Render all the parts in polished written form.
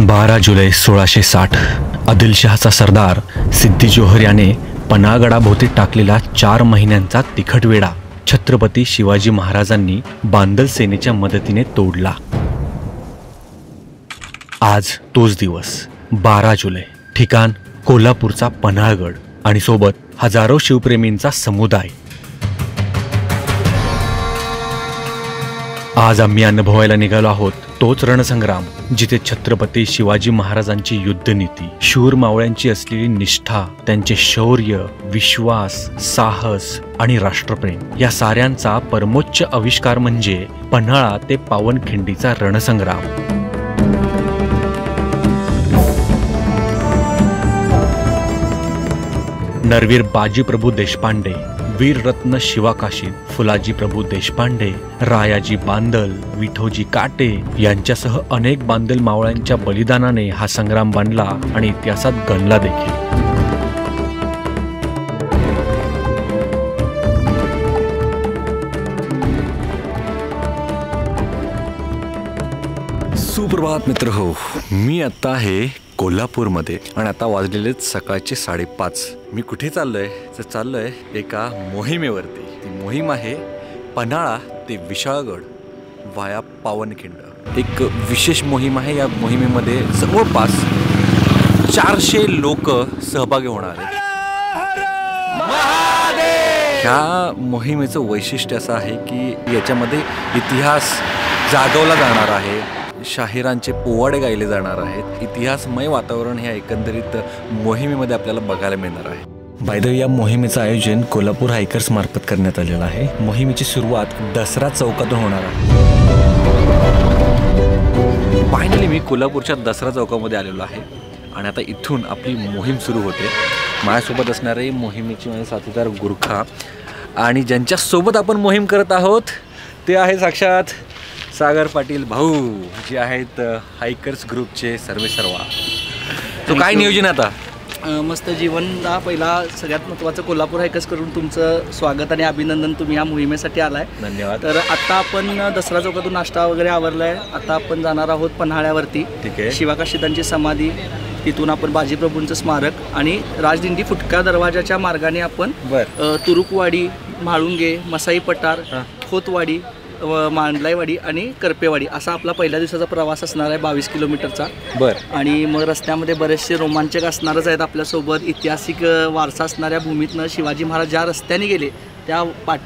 12 जुलै 1660 आदिलशहाचा सरदार सिद्दी जोहर याने पन्हाळगडाभोवती टाकलेला 4 महिन्यांचा तिखट वेढा छत्रपती शिवाजी महाराजांनी बांदल सेनेच्या मदतीने तोडला। आज तोच दिवस 12 जुलै, ठिकाण कोल्हापूरचा पन्हाळगड आणि सोबत हजारो शिवप्रेमींचा समुदाय। आज आम्ही अनुभवायला निघालो आहोत तोच रणसंग्राम जिथे छत्रपती शिवाजी महाराजांची युद्धनीती, शूर मावळ्यांची असलेली निष्ठा, त्यांचे शौर्य, विश्वास, साहस आणि राष्ट्रप्रेम या साऱ्यांचा परमोच्च आविष्कार म्हणजे पन्हाळा ते पावनखिंडीचा रणसंग्राम। नरवीर बाजीप्रभू देशपांडे, वीररत्न शिवाकाशीद, फुलाजी प्रभू देशपांडे, रायाजी बांदल, विठोजी काटे यांच्यासह अनेक बांदल मावळ्यांच्या बलिदानाने हा संग्राम बनला आणि इतिहासात गणला देखील। सुप्रभात मित्र हो, मी आता आहे कोल्हापूरमध्ये आणि आता वाजलेले सकाळचे 5:30। मी कुठे चाललोय तर चाललोय एका मोहिमेवरती। ती मोहीम आहे पन्हाळा ते विशाळगड वाया पावनखिंड। एक विशेष मोहीम आहे। या मोहिमेमध्ये जवळपास 400 लोक सहभागी होणार आहेत। ह्या मोहिमेचं वैशिष्ट्य असं आहे की याच्यामध्ये इतिहास जागवला जाणार आहे, शाहिरांचे पोवाडे गायले जाणार आहेत, इतिहासमय वातावरण ह्या एकंदरीत मोहिमेमध्ये आपल्याला बघायला मिळणार आहे। बाय द वे, या मोहिमेचं आयोजन कोल्हापूर हायकर्स मार्फत करण्यात आलेलं आहे। मोहिमेची सुरुवात दसरा चौकातून होणार आहे। फायनली मी कोल्हापूरच्या दसरा चौकामध्ये आलेलो आहे आणि आता इथून आपली मोहीम सुरू होते। माझ्यासोबत असणारे मोहिमेचे माझे साथीदार गुरखा आणि ज्यांच्यासोबत आपण मोहीम करत आहोत ते आहे साक्षात सागर पाटील भाऊ, जे आहेत हायकर्स ग्रुपचे सर्वेसर्वा। तो काय नियोजन आता? मस्त जीवन। पहिला सगळ्यात महत्त्वाचं कोल्हापूर हायकर्स करून तुमचं स्वागत आणि अभिनंदन, तुम्ही या मोहिमेसाठी आलाय, धन्यवाद। तर आता आपण दसरा चौकातून नाश्ता वगैरे आवरलाय, आता आपण जाणार आहोत पन्हाळ्यावरती। ठीक आहे। शिवाकाशीदांची समाधी, तिथून आपण बाजीप्रभूंचं स्मारक आणि राजदिंडी फुटका दरवाजाच्या मार्गाने आपण तुरुकवाडी, म्हाळुंगे, मसाई पठार, खोतवाडी, मांडलाईवाडी आणि करपेवाडी असा आपला पहिल्या दिवसाचा प्रवास असणार आहे 22 किलोमीटरचा। आणि मग रस्त्यामध्ये बरेचसे रोमांचक असणारच आहेत आपल्यासोबत। ऐतिहासिक वारसा असणाऱ्या भूमीतनं शिवाजी महाराज ज्या रस्त्याने गेले त्या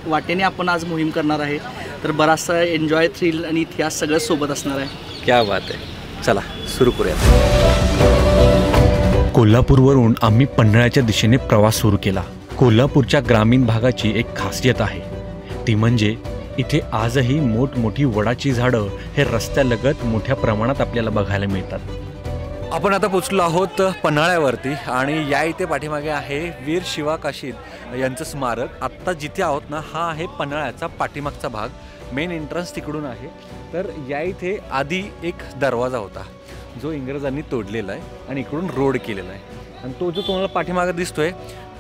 वाटेने आपण आज मोहीम करणार आहे। तर बराचसा एन्जॉय, थ्रिल आणि इतिहास सगळं सोबत असणार आहे। क्या बात आहे, चला सुरू करूया। कोल्हापूरवरून आम्ही पन्हाळ्याच्या दिशेने प्रवास सुरू केला। कोल्हापूरच्या ग्रामीण भागाची एक खासियत आहे, ती म्हणजे इथे आजही मोठमोठी वडाची झाडं हे रस्त्यालगत मोठ्या प्रमाणात आपल्याला बघायला मिळतात। आपण आता पोचलो आहोत पन्हाळ्यावरती आणि या इथे पाठीमागे आहे वीर शिवाकाशीद यांचं स्मारक। आत्ता जिथे आहोत ना, हा आहे पन्हाळ्याचा पाठीमागचा भाग, मेन एंट्रन्स तिकडून आहे। तर या इथे आधी एक दरवाजा होता जो इंग्रजांनी तोडलेला आहे आणि इकडून रोड केलेला आहे। आणि तो जो तुम्हाला पाठीमागे दिसतोय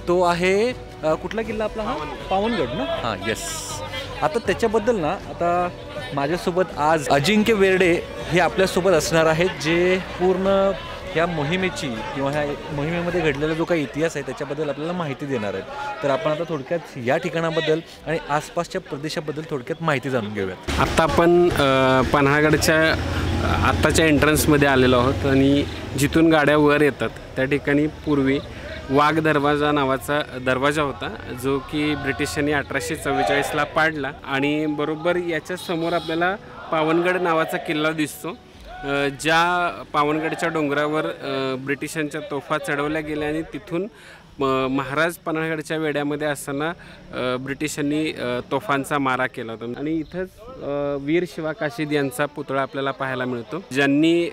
तो आहे कुठला किल्ला आपला? हा पावनगड ना? हां, येस। आता त्याच्याबद्दल ना, आता माझ्यासोबत आज अजिंक्य वेरडे हे आपल्यासोबत असणार आहेत, जे पूर्ण ह्या मोहिमेची किंवा ह्या मोहिमेमध्ये घडलेला जो काही इतिहास आहे त्याच्याबद्दल आपल्याला माहिती देणार आहेत। तर आपण आता थोडक्यात या ठिकाणाबद्दल आणि आसपासच्या प्रदेशाबद्दल थोडक्यात माहिती जाणून घेऊयात। आत्ता आपण पन्हाळगडच्या आत्ताच्या एंट्रन्समध्ये आलेलो आहोत आणि जिथून गाड्या वर येतात त्या ठिकाणी पूर्वी वाघ दरवाजा नावाचा दरवाजा होता, जो की ब्रिटिशांनी 1844ला पाडला। आणि बरोबर याच्या समोर आपल्याला पावनगड नावाचा किल्ला दिसतो, ज्या पावनगडच्या डोंगरावर ब्रिटिशांच्या तोफा चढवल्या गेल्या आणि तिथून महाराज पन्हाळगडच्या वेड्यामध्ये असताना ब्रिटिशांनी तोफांचा मारा केला होता। आणि इथंच वीर शिवाकाशीद यांचा पुतळा आपल्याला पाहायला मिळतो, ज्यांनी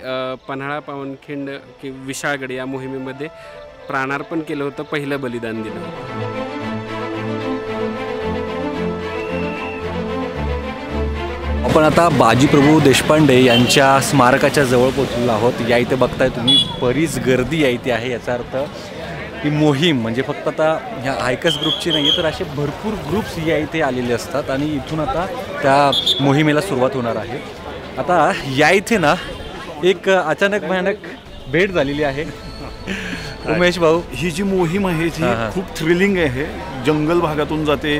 पन्हाळा पावनखिंड की विशाळगड या मोहिमेमध्ये प्राणार्पण केलं होतं, पहिलं बलिदान दिलं होतं। आपण आता बाजीप्रभू देशपांडे यांच्या स्मारकाच्या जवळ पोहोचलेलो आहोत। या इथे बघताय तुम्ही बरीच गर्दी या इथे आहे। याचा अर्थ ही मोहीम म्हणजे फक्त आता ह्या हायकर्स ग्रुपची नाही आहे, तर असे भरपूर ग्रुप्स या इथे आलेले असतात आणि इथून आता त्या मोहिमेला सुरुवात होणार आहे। आता या इथे ना एक अचानक भयानक भेट झालेली आहे. उमेश भाऊ, ही जी मोहीम आहे ती खूप थ्रिलिंग आहे. जंगल भागातून जाते,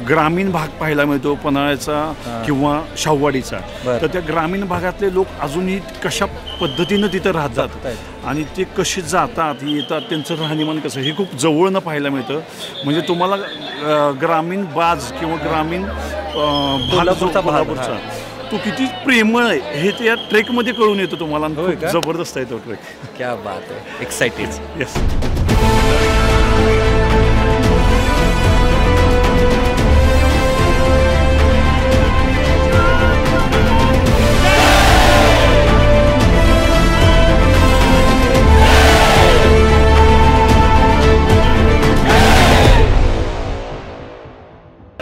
ग्रामीण भाग पाहायला मिळतो पन्हाळ्याचा किंवा शाहूवाडीचा. तर त्या ग्रामीण भागातले लोक अजूनही कशा पद्धतीनं तिथं राहतात आणि ते कसे जातात येतात, त्यांचं राहणीमान कसं हे खूप जवळनं पाहायला मिळतं. म्हणजे तुम्हाला ग्रामीण बाज किंवा ग्रामीण भाग जो कोल्हापूरचा तो किती प्रेमळ आहे हे त्या ट्रेकमध्ये कळून येतं तुम्हाला. खूप जबरदस्त आहे तो ट्रेक. क्या बात आहे. एक्साइटेड. येस.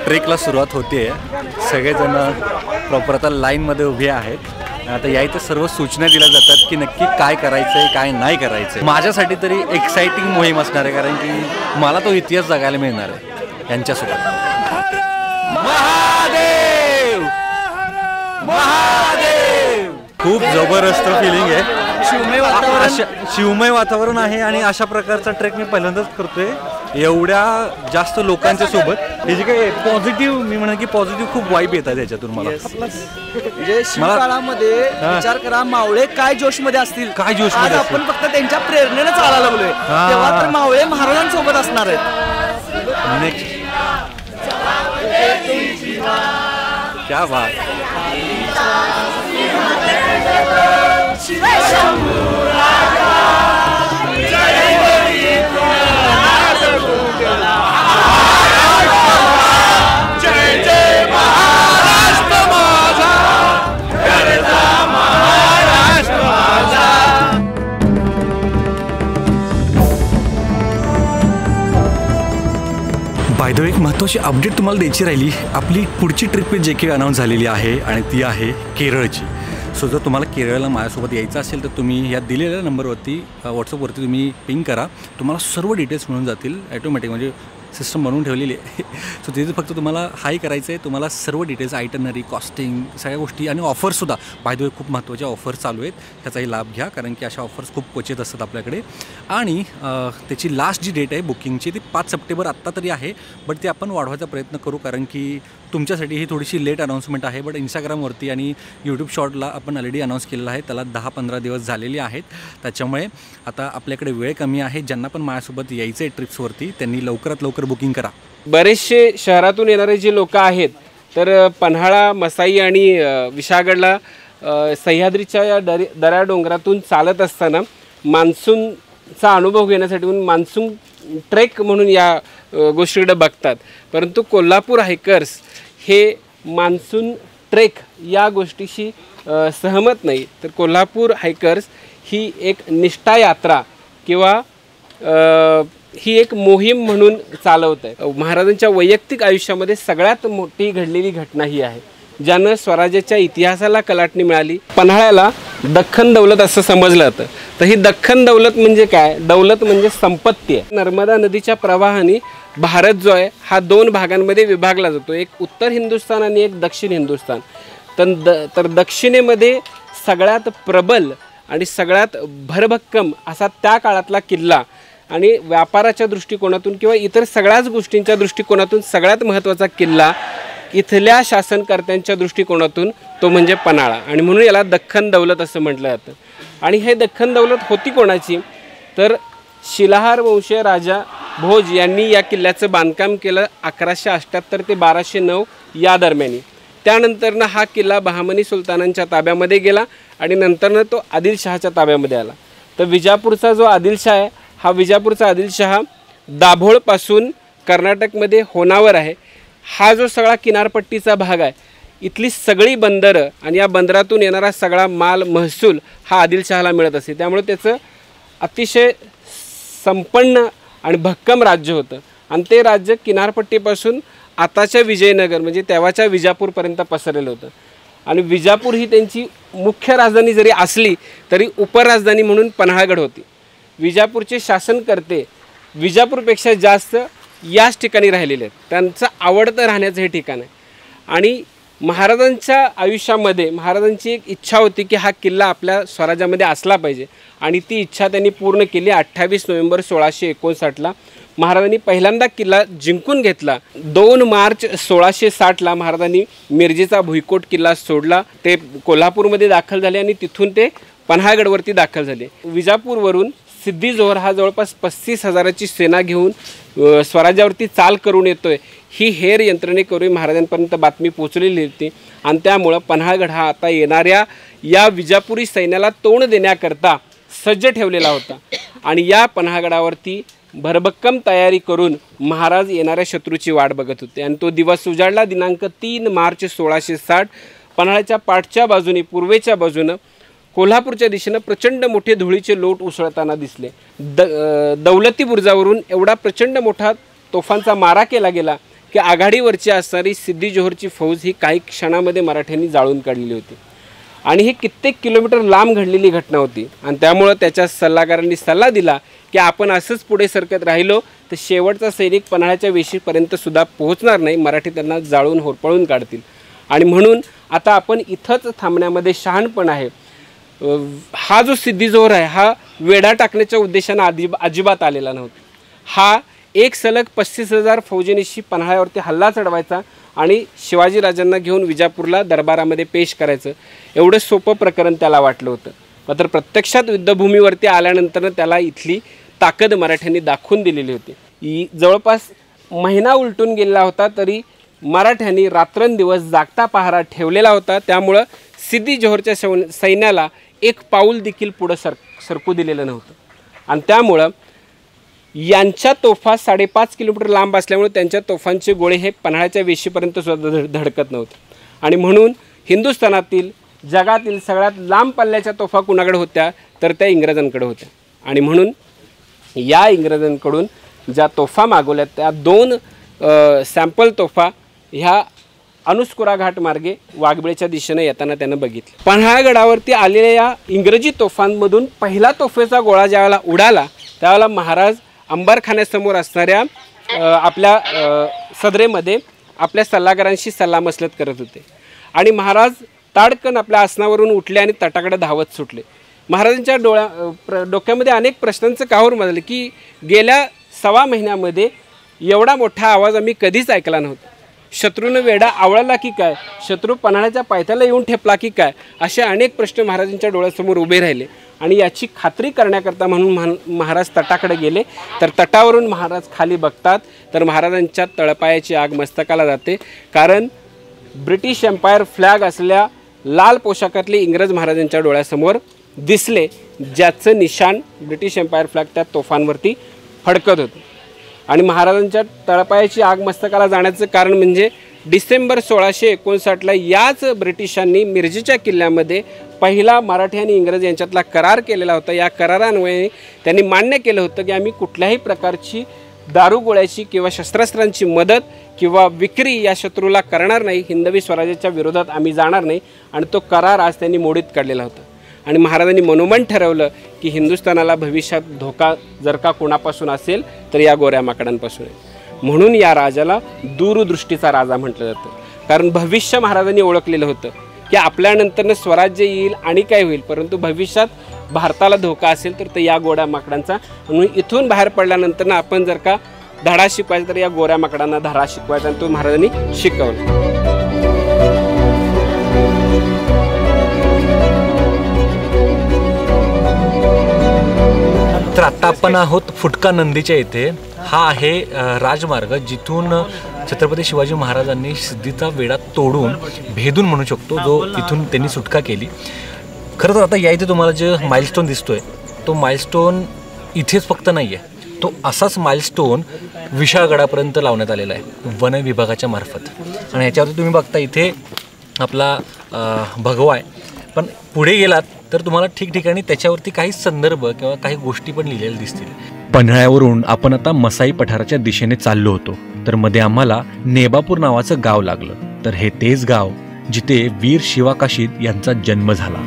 ट्रेकला सुरुवात होते. सगळेजण प्रॉपर आता लाईनमध्ये उभे आहेत. आता या इथं सर्व सूचना दिल्या जातात की नक्की काय करायचं आहे काय नाही करायचं आहे. माझ्यासाठी तरी एक्साइटिंग मोहीम असणार आहे, कारण की मला तो इतिहास जगायला मिळणार आहे यांच्यासोबत. महादेव महादेव. खूप जबरदस्त फिलिंग आहे. शिवमय वातावरण आहे आणि अशा प्रकारचा ट्रेक मी पहिल्यांदाच करतोय एवढ्या जास्त लोकांच्या सोबत. हे जे काही पॉझिटिव्ह मी म्हणा की पॉझिटिव्ह खूप वाईब येतात याच्यातून मला. म्हणजे शिवकाळामध्ये विचार करा मावळे काय जोश मध्ये असतील, काय जोश मध्ये आपण फक्त त्यांच्या प्रेरणेने चालायला लागलोय. तेव्हा तर मावळे महाराजांसोबत असणार आहेत. नेक्स्ट. क्या बात. बाय द वे, एक महत्त्वाची अपडेट तुम्हाला द्यायची राहिली. आपली पुढची ट्रिप जे काही अनाऊन्स झालेली आहे आणि ती आहे केरळची. सो जर तुम्हाला केरळला माझ्यासोबत यायचं असेल तर तुम्ही या दिलेल्या नंबरवरती व्हॉट्सअपवरती तुम्ही पिंग करा. तुम्हाला सर्व डिटेल्स मिळून जातील ॲटोमॅटिक, म्हणजे सिस्टम बनवून ठेवलेली आहे. सो तिथे फक्त तुम्हाला हाय करायचं आहे. तुम्हाला सर्व डिटेल्स, आयटनरी, कॉस्टिंग, सगळ्या गोष्टी आणि ऑफर्स सुद्धा. बाय द वे खूप महत्त्वाच्या ऑफर्स चालू आहेत, ह्याचाही लाभ घ्या, कारण की अशा ऑफर्स खूप क्वचित असतात आपल्याकडे. आणि त्याची लास्ट जी डेट आहे बुकिंगची ती 5 सप्टेंबर आत्ता तरी आहे, बट ते आपण वाढवायचा प्रयत्न करू, कारण की तुमच्यासाठी ही थोडीशी लेट अनाऊन्समेंट आहे. बट इंस्टाग्रामवरती आणि यूट्यूब शॉर्टला आपण ऑलरेडी अनाऊन्स केलेलं आहे. त्याला 10-15 दिवस झालेले आहेत. त्याच्यामुळे आता आपल्याकडे वेळ कमी आहे. ज्यांना पण माझ्यासोबत यायचं आहे ट्रिप्सवरती त्यांनी लवकरात लवकर बुकिंग करा. बरेचसे शहरातून येणारे जे लोक आहेत तर पन्हाळा, मसाई आणि विशाळगडला सह्याद्रीच्या या दऱ्या डोंगरातून चालत असताना मान्सूनचा अनुभव घेण्यासाठी म्हणून मान्सून ट्रेक म्हणून या गोष्टीकडे बघतात. परंतु कोल्हापूर हायकर्स हे मान्सून ट्रेक या गोष्टीशी सहमत नाही. तर कोल्हापूर हायकर्स ही एक निष्ठा यात्रा किंवा ही एक मोहीम म्हणून चालवत आहे. महाराजांच्या वैयक्तिक आयुष्यामध्ये सगळ्यात मोठी घडलेली घटना ही आहे, ज्यानं स्वराज्याच्या इतिहासाला कलाटणी मिळाली. पन्हाळ्याला दख्खन दौलत असं समजलं जातं. तर ही दख्खन दौलत म्हणजे काय? दौलत म्हणजे संपत्ती आहे. नर्मदा नदीच्या प्रवाहाने भारत जो आहे हा 2 भागांमध्ये विभागला जातो, एक उत्तर हिंदुस्थान आणि एक दक्षिण हिंदुस्थान. तर दक्षिणेमध्ये सगळ्यात प्रबल आणि सगळ्यात भरभक्कम असा त्या काळातला किल्ला आणि व्यापाराच्या दृष्टिकोनातून किंवा इतर सगळ्याच गोष्टींच्या दृष्टिकोनातून सगळ्यात महत्त्वाचा किल्ला इथल्या शासनकर्त्यांच्या दृष्टिकोनातून तो म्हणजे पन्हाळा. आणि म्हणून याला दख्खन दौलत असं म्हटलं जातं. आणि हे दख्खन दौलत होती कोणाची? तर शिलाहार वंशीय राजा भोज यांनी या किल्ल्याचं बांधकाम केलं 1178 ते 1209 या दरम्यान. त्यानंतरनं हा किल्ला बहामनी सुलतानांच्या ताब्यामध्ये गेला आणि नंतरनं तो आदिलशहाच्या ताब्यामध्ये आला. तर विजापूरचा जो आदिलशाह आहे हा विजापूरचा आदिलशहा दाभोळपासून कर्नाटकमध्ये होनावर आहे. हा जो सगळा किनारपट्टीचा भाग आहे, इथली सगळी बंदरं आणि या बंदरातून येणारा सगळा माल महसूल हा आदिलशहाला मिळत असे. त्यामुळे त्याचं अतिशय संपन्न आणि भक्कम राज्य होतं. आणि ते राज्य किनारपट्टीपासून आताच्या विजयनगर म्हणजे तेव्हाच्या विजापूरपर्यंत पसरलेलं होतं. आणि विजापूर ही त्यांची मुख्य राजधानी जरी असली तरी उपराजधानी म्हणून पन्हाळगड होती. विजापूरचे शासनकर्ते विजापूरपेक्षा जास्त याच ठिकाणी राहिलेले आहेत. त्यांचं आवडतं राहण्याचं हे ठिकाण आहे. आणि महाराजांच्या आयुष्यामध्ये महाराजांची एक इच्छा होती की हा किल्ला आपल्या स्वराज्यामध्ये असला पाहिजे आणि ती इच्छा त्यांनी पूर्ण केली. 28 नोव्हेंबर 1659ला महाराजांनी पहिल्यांदा किल्ला जिंकून घेतला. 2 मार्च 1660ला महाराजांनी मिरजेचा भुईकोट किल्ला सोडला. ते कोल्हापूरमध्ये दाखल झाले आणि तिथून ते पन्हाळगडवरती दाखल झाले. विजापूरवरून सिद्धी जोहर हा जवळपास 35,000ची सेना घेऊन स्वराज्यावरती चाल करून येतोय ही हेर यंत्रणेकरून महाराजांपर्यंत बातमी पोचलेली होती आणि त्यामुळं पन्हाळगड हा आता येणाऱ्या या विजापुरी सैन्याला तोंड देण्याकरता सज्ज ठेवलेला होता. आणि या पन्हाळगडावरती भरभक्कम तयारी करून महाराज येणाऱ्या शत्रूची वाट बघत होते. आणि तो दिवस उजाडला. दिनांक 3 मार्च 1660 पन्हाळ्याच्या पाठच्या बाजूने पूर्वेच्या बाजूनं कोल्हापूरच्या दिशेनं प्रचंड मोठे धुळीचे लोट उसळताना दिसले. दौलती बुर्जावरून एवढा प्रचंड मोठा तोफांचा मारा केला गेला की आघाडीवरची असणारी सिद्धी जोहरची फौज ही काही क्षणामध्ये मराठ्यांनी जाळून काढलेली होती. आणि ही कित्येक किलोमीटर लांब घडलेली घटना होती. आणि त्यामुळं त्याच्या सल्लागारांनी सल्ला दिला की आपण असंच पुढे सरकत राहिलो तर शेवटचा सैनिक पन्हाळ्याच्या वेशीपर्यंत सुद्धा पोहोचणार नाही, मराठी त्यांना जाळून होरपळून काढतील. आणि म्हणून आता आपण इथंच थांबण्यामध्ये शहाणपण आहे. हा जो सिद्धी जोहर आहे हा वेढा टाकण्याच्या उद्देशानं अजिबात आलेला नव्हता. हा एक सलग 35,000 फौजेनिशी पन्हाळ्यावरती हल्ला चढवायचा आणि शिवाजीराजांना घेऊन विजापूरला दरबारामध्ये पेश करायचं एवढं सोपं प्रकरण त्याला वाटलं होतं. मात्र प्रत्यक्षात युद्धभूमीवरती आल्यानंतर त्याला इथली ताकद मराठ्यांनी दाखवून दिलेली होती. जवळपास महिना उलटून गेलेला होता तरी मराठ्यांनी रात्रंदिवस जागता पहारा ठेवलेला होता. त्यामुळं सिद्धी जोहरच्या सैन्याला एक पाऊल देखील पुढं सरकू दिलेलं नव्हतं. आणि त्यामुळं यांच्या तोफा 5.5 किलोमीटर लांब असल्यामुळे त्यांच्या तोफांचे गोळे हे पन्हाळ्याच्या वेशीपर्यंत सुद्धा धडकत नव्हते. आणि म्हणून हिंदुस्थानातील जगातील सगळ्यात लांब पल्ल्याच्या तोफा कुणाकडे होत्या तर त्या इंग्रजांकडे होत्या. आणि म्हणून या इंग्रजांकडून ज्या तोफा मागवल्या त्या 2 सॅम्पल तोफा ह्या अनुस्कुरा घाट मार्गे वाघबीळच्या दिशेनं येताना त्यानं बघितलं. पन्हाळगडावरती आलेल्या या इंग्रजी तोफांमधून पहिला तोफेचा गोळा ज्यावेळेला उडाला त्यावेळेला महाराज अंबारखान्यासमोर असणाऱ्या आपल्या सदरेमध्ये आपल्या सल्लागारांशी सल्लामसलत करत होते. आणि महाराज ताडकन आपल्या आसनावरून उठले आणि तटाकडे धावत सुटले. महाराजांच्या डोक्यामध्ये अनेक प्रश्नांचं काहूर माजलं की गेल्या 1.25 महिन्यामध्ये एवढा मोठा आवाज आम्ही कधीच ऐकला नव्हता. शत्रूनं वेढा आवळला की काय, शत्रू पन्हाळ्याच्या पायथ्याला येऊन ठेपला की काय, असे अनेक प्रश्न महाराजांच्या डोळ्यासमोर उभे राहिले. आणि याची खात्री करण्याकरता म्हणून महाराज तटाकडे गेले. तर तटावरून महाराज खाली बघतात तर महाराजांच्या तळपायाची आग मस्तकाला जाते. कारण ब्रिटिश एम्पायर फ्लॅग असलेल्या लाल पोशाखातले इंग्रज महाराजांच्या डोळ्यासमोर दिसले, ज्याचं निशाण ब्रिटिश एम्पायर फ्लॅग त्या तोफांवरती फडकत होतं. आणि महाराजांच्या तळपायाची आग मस्तकाला जाण्याचं कारण म्हणजे डिसेंबर 1659ला याच ब्रिटिशांनी मिरजेच्या किल्ल्यामध्ये पहिला मराठी आणि इंग्रज यांच्यातला करार केलेला होता. या करारान्वये त्यांनी मान्य केलं होतं की आम्ही कुठल्याही प्रकारची दारुगोळ्याची किंवा शस्त्रास्त्रांची मदत किंवा विक्री या शत्रूला करणार नाही, हिंदवी स्वराज्याच्या विरोधात आम्ही जाणार नाही. आणि तो करार आज त्यांनी मोडीत काढलेला होता. आणि महाराजांनी मनोमन ठरवलं की हिंदुस्थानाला भविष्यात धोका जर का कोणापासून असेल तर या गोऱ्या माकडांपासून आहे. म्हणून या राजाला दूरदृष्टीचा राजा म्हटलं जातं. कारण भविष्य महाराजांनी ओळखलेलं होतं की आपल्यानंतरनं स्वराज्य येईल आणि काय होईल, परंतु भविष्यात भारताला धोका असेल तर या गोऱ्या माकडांचा. म्हणून इथून बाहेर पडल्यानंतर आपण जर का धडा शिकवायचा तर या गोऱ्या माकडांना धडा शिकवायचा आणि तो महाराजांनी शिकवला. तर आता आपण आहोत फुटका नंदीच्या इथे. हा आहे राजमार्ग जिथून छत्रपती शिवाजी महाराजांनी सिद्धीचा वेढा तोडून भेदून म्हणू शकतो जो इथून त्यांनी सुटका केली. खरं तर आता या इथे तुम्हाला जे माइलस्टोन दिसतोय तो माइलस्टोन इथेच फक्त नाही आहे, तो असाच माइलस्टोन विशाळगडापर्यंत लावण्यात आलेला आहे वन विभागाच्या मार्फत. आणि याच्यावरती तुम्ही बघता इथे आपला भगवा आहे, पण पुढे गेलात तर तुम्हाला ठिकठिकाणी त्याच्यावरती काही संदर्भ किंवा काही गोष्टी पण लिहिलेल्या दिसतील. पन्हाळ्यावरून आपण आता मसाई पठाराच्या दिशेने चाललो होतो तर मध्ये आम्हाला नेबापूर नावाचं गाव लागलं. तर हे तेच गाव जिथे वीर शिवाकाशीत यांचा जन्म झाला.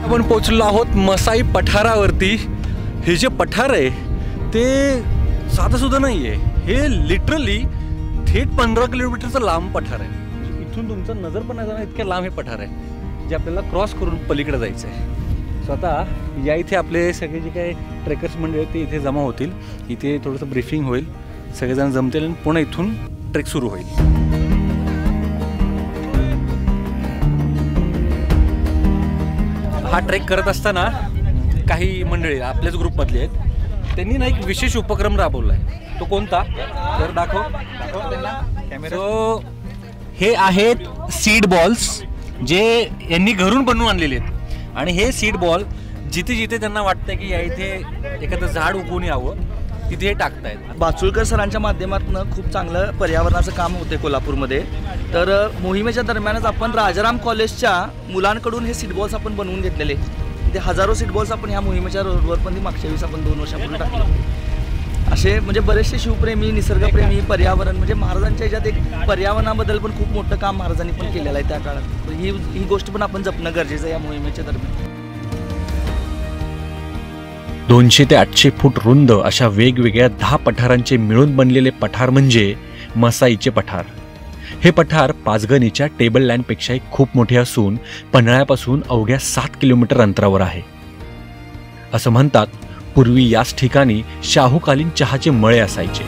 आपण पोहोचलो आहोत मसाई पठारावरती. हे जे पठार आहे ते साधं सुद्धा नाही आहे, हे लिटरली थेट 15 किलोमीटरचं लांब पठार आहे. म्हणजे इथून तुमचं नजर पण नाही जाणार इतक्या लांब हे पठार आहे, जे आपल्याला क्रॉस करून पलीकडे जायचं आहे. सो आता या इथे आपले सगळे जे काही ट्रेकर्स मंडळी आहेत ते इथे जमा होतील. इथे थोडंसं ब्रीफिंग होईल, सगळेजण जमतील आणि पुन्हा इथून ट्रेक सुरू होईल. हा ट्रेक करत असताना काही मंडळी आपल्याच ग्रुपमधले आहेत, त्यांनी ना एक विशेष उपक्रम राबवला आहे. तो कोणता तर दाखव त्यांना. सो हे आहेत सीड बॉल्स जे यांनी घरून बनवून आणलेले आहेत. आणि हे सीड बॉल जिथे जिथे त्यांना वाटतं की या इथे एखादं झाड उगवून यावं तिथे हे टाकतायत. बाचुळकर सरांच्या माध्यमातून खूप चांगलं पर्यावरणाचं काम होते कोल्हापूरमध्ये. तर मोहिमेच्या दरम्यानच आपण राजाराम कॉलेजच्या मुलांकडून हे सीटबॉल्स आपण बनवून घेतलेले. ते हजारो सीटबॉल्स आपण ह्या मोहिमेच्या रोडवर पण मागच्या वेळेस आपण 2 वर्षापूर्वी टाकले. असे म्हणजे बरेचसे शिवप्रेमी, निसर्गप्रेमी, पर्यावरण म्हणजे महाराजांच्या ह्याच्यात एक पर्यावरणाबद्दल पण खूप मोठं काम महाराजांनी पण केलेलं आहे त्या काळात. ही गोष्ट पण आपण जपणं गरजेचं आहे या मोहिमेच्या दरम्यान. 200 ते 800 फूट रुंद अशा वेगवेगळ्या 10 पठारांचे मिळून बनलेले पठार म्हणजे मसाईचे पठार. हे पठार पाचगणीच्या टेबल लँडपेक्षाही खूप मोठे असून पन्हाळ्यापासून अवघ्या 7 किलोमीटर अंतरावर आहे. असं म्हणतात पूर्वी याच ठिकाणी शाहूकालीन चहाचे मळे असायचे.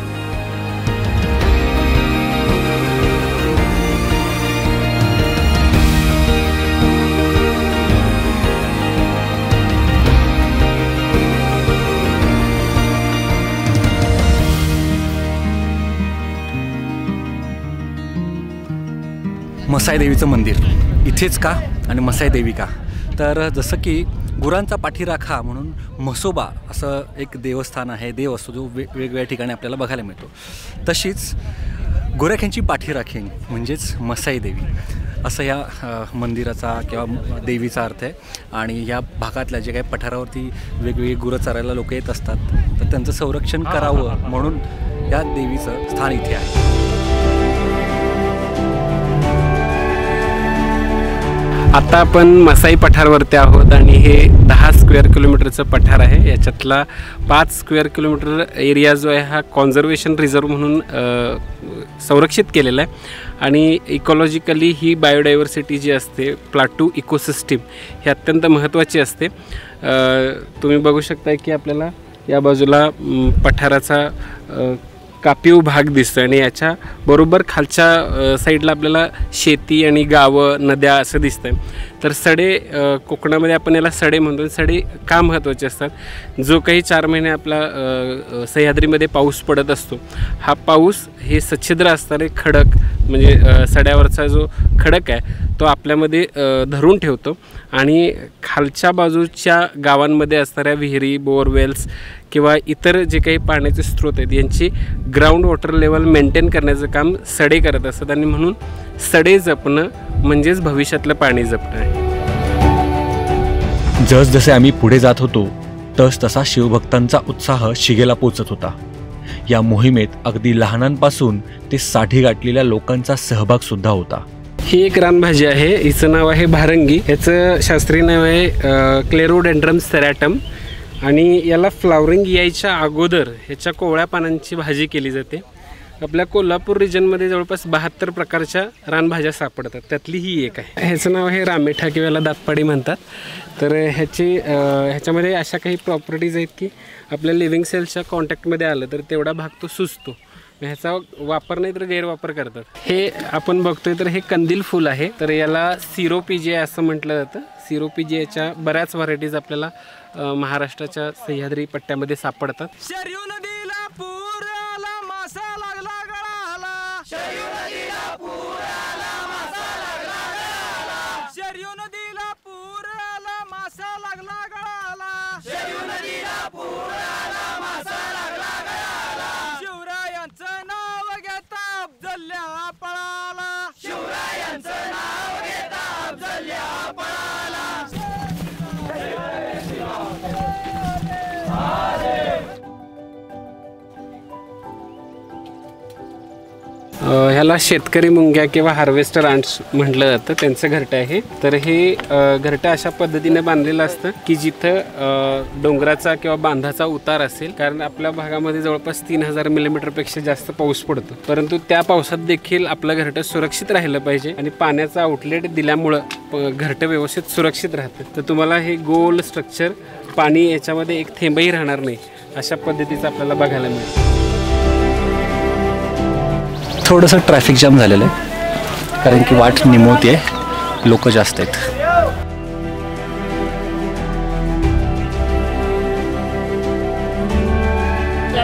मसाई देवीचं मंदिर इथेच का आणि मसाई देवी का? तर जसं की गुरांचा पाठीराखा म्हणून म्हसोबा असं एक देवस्थान आहे, देव असतो जो वेगवेगळ्या ठिकाणी आपल्याला बघायला मिळतो. तशीच गोरख्यांची पाठीराखीण म्हणजेच मसाई देवी असं या मंदिराचा किंवा देवीचा अर्थ आहे. आणि या भागातल्या जे काही पठारावरती वेगवेगळी गुरं चरायला लोक येत असतात तर त्यांचं संरक्षण करावं म्हणून या देवीचं स्थान इथे आहे. आता आपण मसाई पठारवरती आहोत आणि हे 10 स्क्वेअर किलोमीटरचं पठार आहे. याच्यातला 5 स्क्वेअर किलोमीटर एरिया जो आहे हा कॉन्झर्वेशन रिझर्व म्हणून संरक्षित केलेला आहे. आणि इकॉलॉजिकली ही बायोडायव्हर्सिटी जी असते, प्लाटू इकोसिस्टीम, ही अत्यंत महत्त्वाची असते. तुम्ही बघू शकता की आपल्याला या बाजूला पठाराचा कापीव भाग दिसतो आणि याच्या बरोबर खालच्या साईडला आपल्याला शेती आणि गावं, नद्या असं दिसतं आहे. तर सडे कोकणामध्ये आपण याला सडे म्हणतो. सडे का महत्त्वाचे असतात? जो काही 4 महिने आपला सह्याद्रीमध्ये पाऊस पडत असतो, हा पाऊस हे सच्छिद्र असणारे खडक म्हणजे सड्यावरचा जो खडक आहे तो आपल्यामध्ये धरून ठेवतो आणि खालच्या बाजूच्या गावांमध्ये असणाऱ्या विहिरी, बोरवेल्स किंवा इतर जे काही पाण्याचे स्रोत आहेत यांची ग्राउंड वॉटर लेवल मेंटेन करण्याचं काम सडे करत असतात. आणि म्हणून सडे जपणं म्हणजेच भविष्यातलं पाणी जपणं आहे. जसजसे आम्ही पुढे जात होतो तसा शिवभक्तांचा उत्साह शिगेला पोचत होता. या मोहिमेत अगदी लहानांपासून ते साठी गाठलेल्या लोकांचा सहभाग सुद्धा होता. ही एक रानभाजी आहे, हिचं नाव आहे भारंगी. याचं शास्त्रीय नाव आहे क्लेरोडेंड्रम सेरॅटम. आणि याला फ्लावरिंग यायच्या अगोदर ह्याच्या कोवळ्या पानांची भाजी केली जाते. आपल्या कोल्हापूर रिजनमध्ये जवळपास 72 प्रकारच्या रानभाज्या सापडतात, त्यातली ही एक आहे. ह्याचं नाव आहे रामेठा किंवा याला दातपाडी म्हणतात. तर ह्याच्यामध्ये अशा काही प्रॉपर्टीज आहेत की आपल्या लिव्हिंग सेल्सच्या कॉन्टॅक्टमध्ये आलं तर तेवढा भाग तो सुचतो. ह्याचा वापर नाही तर गैरवापर करतात. हे आपण बघतोय तर हे कंदील फूल आहे. तर याला सिरोपीजे असं म्हटलं जातं. सिरोपीजेच्या बऱ्याच व्हरायटीज आपल्याला महाराष्ट्राच्या सह्याद्री पट्ट्यामध्ये सापडतात. शरयू नदीला पूर आला, मासा लागला गळाला. शरयू नदीला पूर आला, मासा लागला गळाला. शरयू नदीला पूर आला, मासा लागला गळाला. शरयू नदीला पूर आला, मासा लागला गळाला. शिवरायांचं नाव घेता अफजल्या पळाला. शिवरायांचं नाव घेता अफजल्या पळाला. ह्याला शेतकरी मुंग्या किंवा हार्वेस्टर आंट्स म्हटलं जातं, त्यांचं घरटं आहे. तर हे घरटं अशा पद्धतीने बांधलेलं असतं की जिथं डोंगराचा किंवा बांधाचा उतार असेल, कारण आपल्या भागामध्ये जवळपास 3000 मिलीमीटरपेक्षा जास्त पाऊस पडतो, परंतु त्या पावसात देखील आपलं घरटं सुरक्षित राहिलं पाहिजे आणि पाण्याचा आउटलेट दिल्यामुळं घरटं व्यवस्थित सुरक्षित राहतं. तर तुम्हाला हे गोल स्ट्रक्चर, पाणी याच्यामध्ये एक थेंबही राहणार नाही अशा पद्धतीचं आपल्याला बघायला मिळतं. थोडंसं ट्रॅफिक जाम झालेलं आहे कारण की वाट निमवते, लोक जास्त आहेत.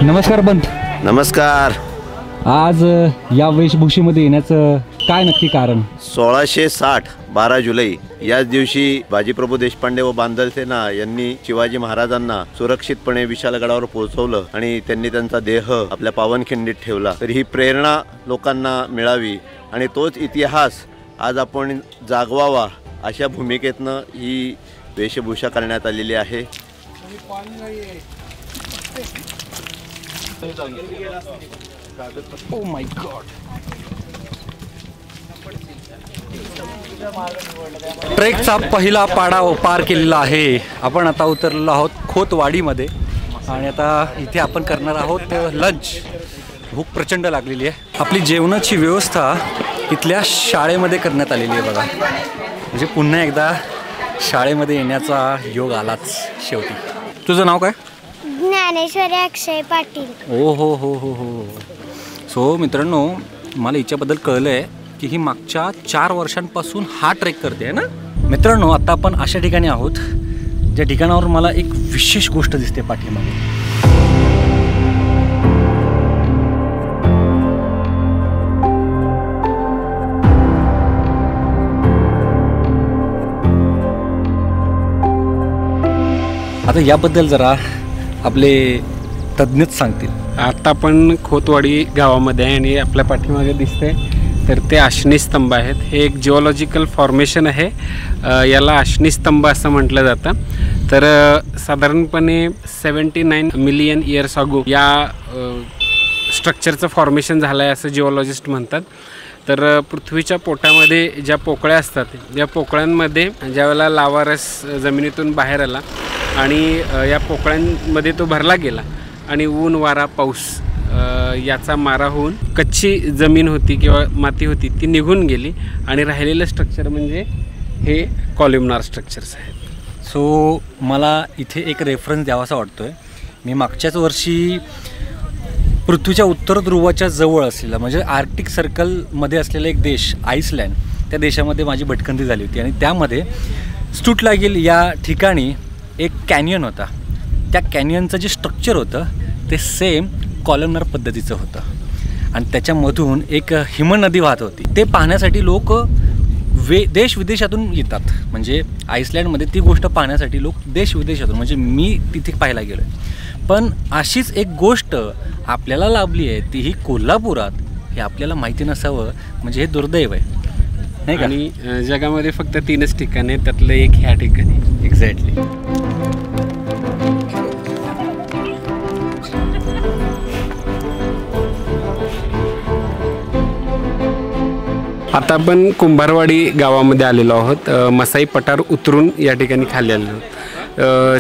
नमस्कार बंत. नमस्कार. आज या वेशभूषेमध्ये येण्याचं काय नक्की कारण? 1660 12 जुलै याच दिवशी बाजीप्रभू देशपांडे व बांधल सेना यांनी शिवाजी महाराजांना सुरक्षितपणे विशाळगडावर पोहोचवलं आणि त्यांनी त्यांचा देह आपल्या पावनखिंडीत ठेवला. तर ही प्रेरणा लोकांना मिळावी आणि तोच इतिहास आज आपण जागवावा अशा भूमिकेतनं ही वेशभूषा करण्यात आलेली आहे. Oh my God. ट्रेकचा पहिला पाडा पार केलेला आहे. आपण आता उतरलेलो आहोत खोतवाडीमध्ये आणि आता इथे आपण करणार आहोत लंच. भूक प्रचंड लागलेली आहे. आपली जेवणाची व्यवस्था इथल्या शाळेमध्ये करण्यात आलेली आहे बघा. म्हणजे पुन्हा एकदा शाळेमध्ये येण्याचा योग आलाच शेवटी. तुझं नाव काय? ज्ञानेश्वरी अक्षय पाटील. ओ हो हो हो हो. सो मित्रांनो, मला हिच्याबद्दल कळलं आहे की ही मागच्या 4 वर्षांपासून हा ट्रेक करते आहे ना. मित्रांनो, आता आपण अशा ठिकाणी आहोत ज्या ठिकाणावर मला एक विशेष गोष्ट दिसते पाठीमागे. आता याबद्दल जरा आपले तज्ञच सांगतील. आता आपण खोतवाडी गावामध्ये आहे आणि आपल्या पाठीमागे दिसते तर ते अश्निस्तंभ आहेत. हे एक जिओलॉजिकल फॉर्मेशन आहे. याला अश्निस्तंभ असं म्हटलं जातं. तर साधारणपणे 79 मिलियन इयर्स अगो या स्ट्रक्चरचं फॉर्मेशन झालं आहे असं जिओलॉजिस्ट म्हणतात. तर पृथ्वीच्या पोटामध्ये ज्या पोकळ्या असतात, या पोकळ्यांमध्ये ज्यावेळेला लावारस जमिनीतून बाहेर आला आणि या पोकळ्यांमध्ये तो भरला गेला आणि ऊन, वारा, पाऊस याचा मारा होऊन कच्ची जमीन होती किंवा माती होती ती निघून गेली आणि राहिलेलं स्ट्रक्चर म्हणजे हे कॉलमनार स्ट्रक्चर्स आहेत. सो मला इथे एक रेफरन्स द्यावासा वाटतो आहे. मी मागच्याच वर्षी पृथ्वीच्या उत्तर ध्रुवाच्या जवळ असलेला म्हणजे आर्क्टिक सर्कलमध्ये असलेला एक देश आईसलँड, त्या देशामध्ये माझी भटकंती झाली होती आणि त्यामध्ये स्टुटलागील या ठिकाणी एक कॅनियन होता. त्या कॅनियनचं जे स्ट्रक्चर होतं ते सेम कॉलमनार पद्धतीचं होतं आणि त्याच्यामधून एक हिमनदी वाहत होती. ते पाहण्यासाठी लोक देश विदेशातून येतात. म्हणजे आईसलँडमध्ये ती गोष्ट पाहण्यासाठी लोक देश विदेशातून, म्हणजे मी तिथे पाहायला गेलो आहे. पण अशीच एक गोष्ट आपल्याला लाभली आहे, तीही कोल्हापुरात. हे आपल्याला माहिती नसावं म्हणजे हे दुर्दैव आहे नाही का. आणि जगामध्ये फक्त 3च ठिकाणे, त्यातलं एक ह्या ठिकाणी. एक्झॅक्टली. आता आपण कुंभारवाडी गावामध्ये आलेलो आहोत. मसाई पठार उतरून या ठिकाणी खाली आलेलो आहोत.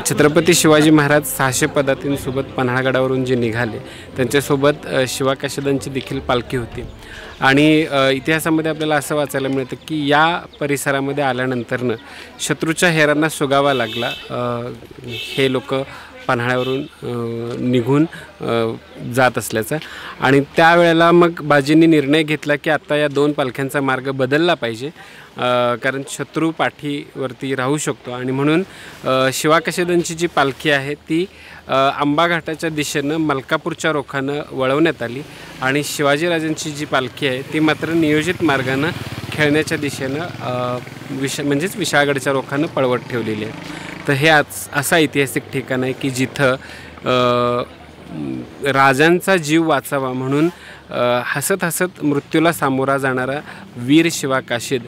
छत्रपती शिवाजी महाराज 600 पदातींसोबत पन्हाळगडावरून जे निघाले त्यांच्यासोबत शिवाकाशीदांची देखील पालखी होती. आणि इतिहासामध्ये आपल्याला असं वाचायला मिळतं की या परिसरामध्ये आल्यानंतरनं शत्रूच्या हेरांना सुगावा लागला. हे लोक पन्हाळ्यावरून निघून जात असल्याचं आणि त्यावेळेला मग बाजींनी निर्णय घेतला की आता या 2 पालख्यांचा मार्ग बदलला पाहिजे, कारण शत्रू पाठीवरती राहू शकतो. आणि म्हणून शिवाकाशीदांची जी पालखी आहे ती आंबा घाटाच्या दिशेनं मलकापूरच्या रोखानं वळवण्यात आली आणि शिवाजीराजांची जी पालखी आहे ती मात्र नियोजित मार्गानं खेळण्याच्या दिशेनं म्हणजेच विशाळगडच्या रोखानं पळवत ठेवलेली आहे. तर हे असा ऐतिहासिक ठिकाण आहे की जिथं राजांचा जीव वाचावा म्हणून हसत हसत मृत्यूला सामोरा जाणारा वीर शिवाकाशीद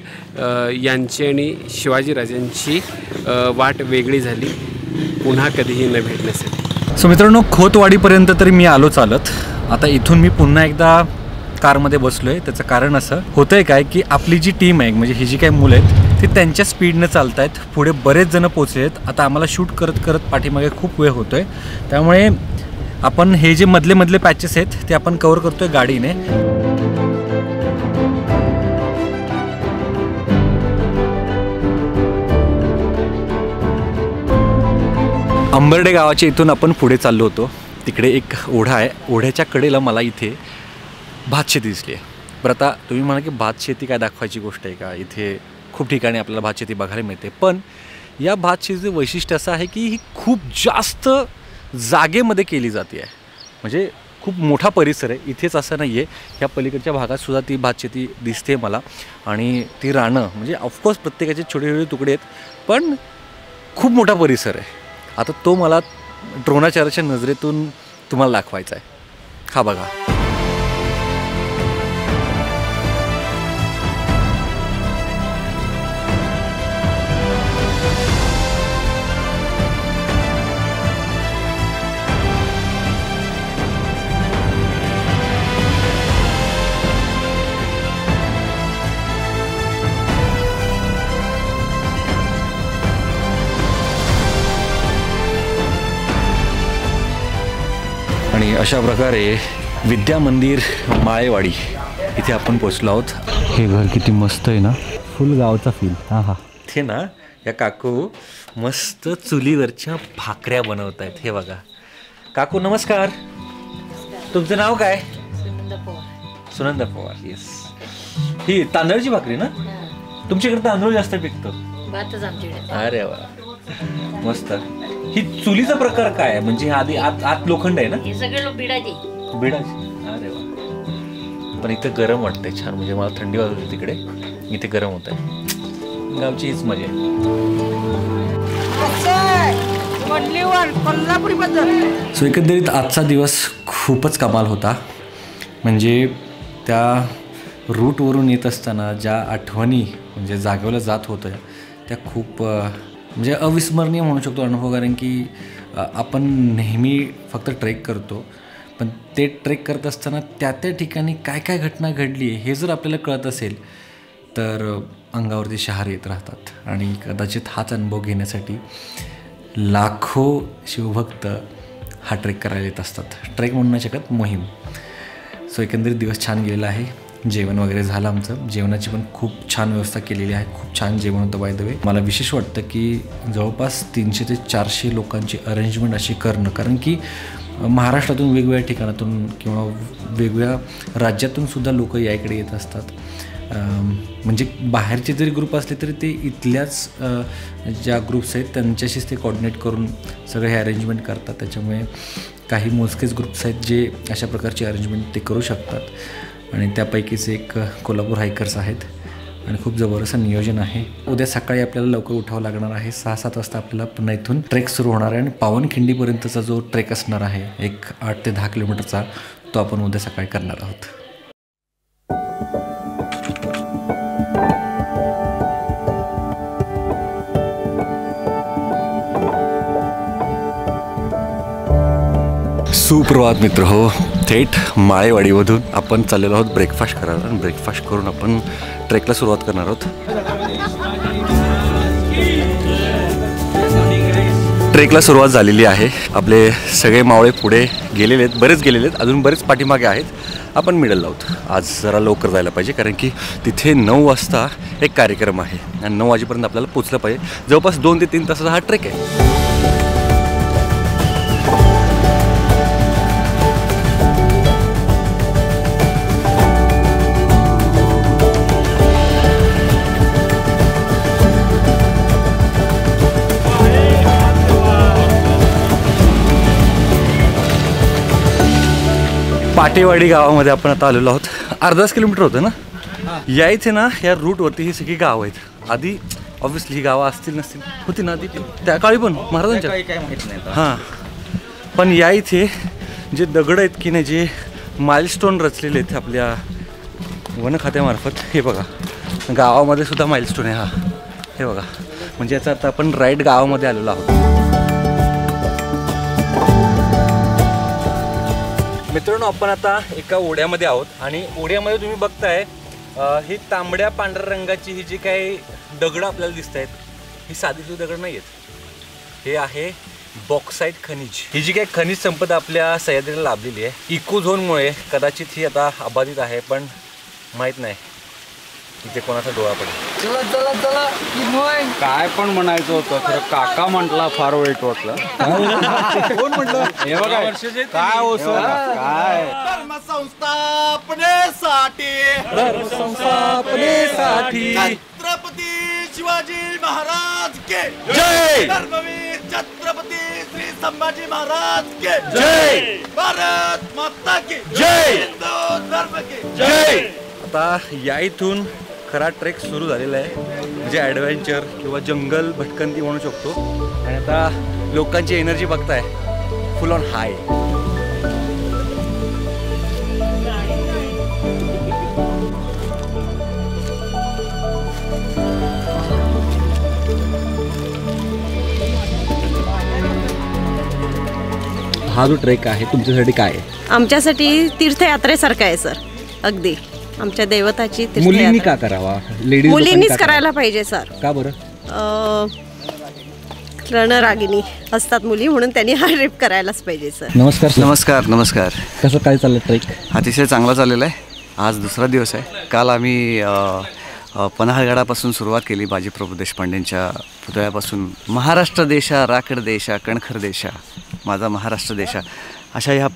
यांची आणि शिवाजीराजांची वाट वेगळी झाली, पुन्हा कधीही न भेटण्यासाठी. सो मित्रांनो, खोतवाडीपर्यंत तरी मी आलो चालत. आता इथून मी पुन्हा एकदा कारमध्ये बसलो आहे. त्याचं कारण असं होतं आहे काय की आपली जी टीम आहे म्हणजे ही जी काही मुलं आहेत ती त्यांच्या स्पीडनं चालत आहेत. पुढे बरेच जण पोचले आहेत. आता आम्हाला शूट करत करत पाठीमागे खूप वेळ होतो आहे. त्यामुळे आपण हे जे मधले पॅचेस आहेत ते आपण कव्हर करतो आहे गाडीने. अंबर्डे गावाच्या इथून आपण पुढे चाललो होतो. तिकडे एक ओढा आहे. ओढ्याच्या कडेला मला इथे भातशेती दिसली आहे. बरं आता तुम्ही म्हणा की भातशेती काय दाखवायची गोष्ट आहे का? इथे खूप ठिकाणी आपल्याला भातशेती बघायला मिळते. पण या भातशेतीचं वैशिष्ट्य असं आहे की ही खूप जास्त जागेमध्ये केली जाते आहे. म्हणजे खूप मोठा परिसर आहे. इथेच असं नाही आहे, ह्या पलीकडच्या भागातसुद्धा ती भातशेती दिसते मला. आणि ती रानं म्हणजे ऑफकोर्स प्रत्येकाचे छोटे छोटे तुकडे आहेत पण खूप मोठा परिसर आहे. आता तो मला ड्रोनाचाराच्या नजरेतून तुम्हाला दाखवायचा आहे. हा बघा. आणि अशा प्रकारे विद्या मंदिर माळेवाडी इथे आपण पोचलो आहोत. हे घर किती मस्त आहे ना, फुल गावचा फील. हां हां. ते ना या काकू मस्त चुलीवरच्या भाकऱ्या बनवत आहेत. हे बघा. काकू नमस्कार. तुमचं नाव काय? सुनंदा पवार. येस. ही तांदळाची भाकरी ना? तुमच्याकडे तांदूळ जास्त पिकतो? अरे वा मस्त. ही चुलीचा प्रकार काय आहे? म्हणजे आधी आत लोखंड आहे ना? हे सगळे बिडाची. अरे वा. पण इथे गरम वाटतंय छान. म्हणजे मला थंडी वाजत होती तिकडे, इथे गरम होत आहे. गावची हीच मजा आहे. सो एकंदरीत आजचा दिवस खूपच कमाल होता. म्हणजे त्या रूटवरून येत असताना ज्या आठवणी म्हणजे जागवल्या जात होत्या त्या खूप म्हणजे अविस्मरणीय म्हणू शकतो अनुभव. कारण की आपण नेहमी फक्त ट्रेक करतो पण ते ट्रेक करत असताना त्या ठिकाणी काय काय घटना घडली हे जर आपल्याला कळत असेल तर अंगावरती शहार येत राहतात. आणि कदाचित हाच अनुभव घेण्यासाठी लाखो शिवभक्त हा ट्रेक करायला येत असतात. ट्रेक म्हणू नाही शकत, मोहीम. सो एकंदरीत दिवस छान गेलेला आहे. जेवण वगैरे झालं आमचं. जेवणाची पण खूप छान व्यवस्था केलेली आहे. खूप छान जेवण होतं बाय द वे. मला विशेष वाटतं की जवळपास 300 ते 400 लोकांची अरेंजमेंट अशी करणं. कारण की महाराष्ट्रातून वेगवेगळ्या ठिकाणातून किंवा वेगवेगळ्या राज्यातून सुद्धा लोक या इकडे येत असतात. म्हणजे बाहेरचे जरी ग्रुप असले तरी ते इथल्याच ज्या ग्रुप्स आहेत त्यांच्याशीच ते कोऑर्डिनेट करून सगळे हे अरेंजमेंट करतात. त्याच्यामुळे काही मोजकेच ग्रुप्स आहेत जे अशा प्रकारची अरेंजमेंट ते करू शकतात. आणि त्यापैकीच एक कोल्हापूर हायकर्स आहेत आणि खूप जबरदस्त नियोजन आहे. उद्या सकाळी आपल्याला लवकर उठावं लागणार आहे. 6-7 वाजता आपल्याला पुन्हा इथून ट्रेक सुरू होणार आहे. आणि पावनखिंडीपर्यंतचा जो ट्रेक असणार आहे एक 8 ते 10 किलोमीटरचा, तो आपण उद्या सकाळी करणार आहोत. सुप्रभात मित्र हो. थेट माळेवाडीमधून आपण चाललेलो आहोत ब्रेकफास्ट करायला. आणि ब्रेकफास्ट करून आपण ट्रेकला सुरुवात करणार आहोत. ट्रेकला सुरुवात झालेली आहे. आपले सगळे मावळे पुढे गेलेले आहेत, बरेच गेलेले आहेत, अजून बरेच पाठीमागे आहेत. आपण मिडल आहोत. आज जरा लवकर जायला पाहिजे कारण की तिथे 9 वाजता एक कार्यक्रम आहे आणि 9 वाजेपर्यंत आपल्याला पोचलं पाहिजे. जवळपास 2 ते 3 तासाचा हा ट्रेक आहे. पाटेवाडी गावामध्ये आपण आता आलेलो आहोत. अर्धाच किलोमीटर होतं ना. या इथे ना या रूटवरती ही सगळी गावं आहेत. आधी ऑब्व्हियसली ही गावं असतील नसतील होती ना आधी त्या काळी पण महाराजांच्या. हां पण या इथे जे दगड आहेत की नाही, जे माइलस्टोन रचलेले आहेत आपल्या वन खात्यामार्फत. हे बघा गावामध्ये सुद्धा माइलस्टोन आहे. हा हे बघा. म्हणजे याचा आता आपण राईट गावामध्ये आलेलो आहोत. मित्रांनो, आपण आता एका ओढ्यामध्ये आहोत आणि ओढ्यामध्ये तुम्ही बघताय ही तांबड्या पांढऱ्या रंगाची ही जी काही दगडं आपल्याला दिसत आहेत, ही साधीची दगड नाही आहेत. हे आहे बॉक्साईट खनिज. ही जी काही खनिज संपदा आपल्या सह्याद्रीला लाभलेली आहे, इको झोनमुळे कदाचित ही आता अबाधित आहे, पण माहीत नाही इथे कोणाचा डोळा पडेल. चला चला चला की मोय काय पण म्हणायचं होतं, खरं काका म्हटला फार वाईट वाटलं. कोण म्हटलं? हे बघा काय हो सर, काय संस्थापनेसाठी छत्रपती शिवाजी महाराज के जय. धर्मवीर छत्रपती श्री संभाजी महाराज के जय. भारत माता की जय. हिंदू धर्म की जय. आता या इथून खरा ट्रेक सुरू झालेला आहे, म्हणजे ॲडव्हेंचर किंवा जंगल भटकंती म्हणू शकतो. आणि आता लोकांची एनर्जी बघताय, फुल ऑन हाय. हा जो ट्रेक आहे तुमच्यासाठी काय आहे? आमच्यासाठी तीर्थयात्रेसारखं आहे सर. अगदी आमच्या देवताची मुलींनी का करावा? लेडीज मुलींनीच करायला पाहिजे सर. का बरं? रणरागिणी असतात मुली, म्हणून त्यांनी हा ट्रिप करायलाच पाहिजे सर. नमस्कार सर. नमस्कार नमस्कार. कसं काय चाललं ट्रेक? अतिशय चांगला चाललेला आहे. आज दुसरा दिवस आहे. काल आम्ही पन्हाळगडापासून सुरुवात केली, बाजीप्रभू देशपांडेंच्या पुतळ्यापासून. महाराष्ट्र देशा राखड देशा कणखर देशा माझा महाराष्ट्र देशा, अशा या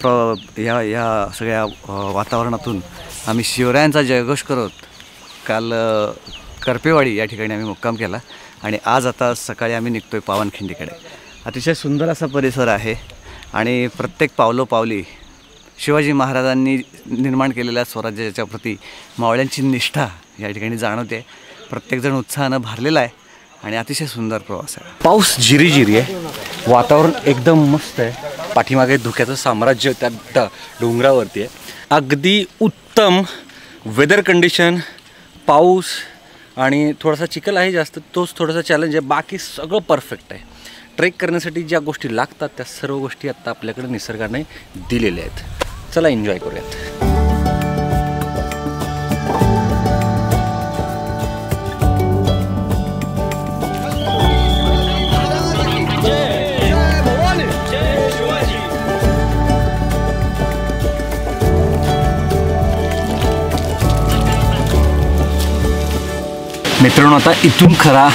सगळ्या वातावरणातून आम्ही शिवरायांचा जयघोष करत काल करपेवाडी या ठिकाणी आम्ही मुक्काम केला आणि आज आता सकाळी आम्ही निघतोय पावनखिंडीकडे. अतिशय सुंदर असा परिसर आहे आणि प्रत्येक पावलोपावली शिवाजी महाराजांनी निर्माण केलेल्या स्वराज्याच्या प्रती मावळ्यांची निष्ठा या ठिकाणी जाणवते. प्रत्येकजण उत्साहानं भरलेला आहे आणि अतिशय सुंदर प्रवास आहे. पाऊस जिरी आहे, वातावरण एकदम मस्त आहे. पाठीमागे धुक्याचं साम्राज्य त्या डोंगरावरती आहे. अगदी उत्तम वेदर कंडिशन, पाऊस आणि थोडासा चिखल आहे जास्त, तोच थोडासा चॅलेंज आहे. बाकी सगळं परफेक्ट आहे. ट्रेक करण्यासाठी ज्या गोष्टी लागतात त्या सर्व गोष्टी आता आपल्याकडे निसर्गाने दिलेल्या आहेत. चला एन्जॉय करूयात. मित्रांनो, आता इथून खरा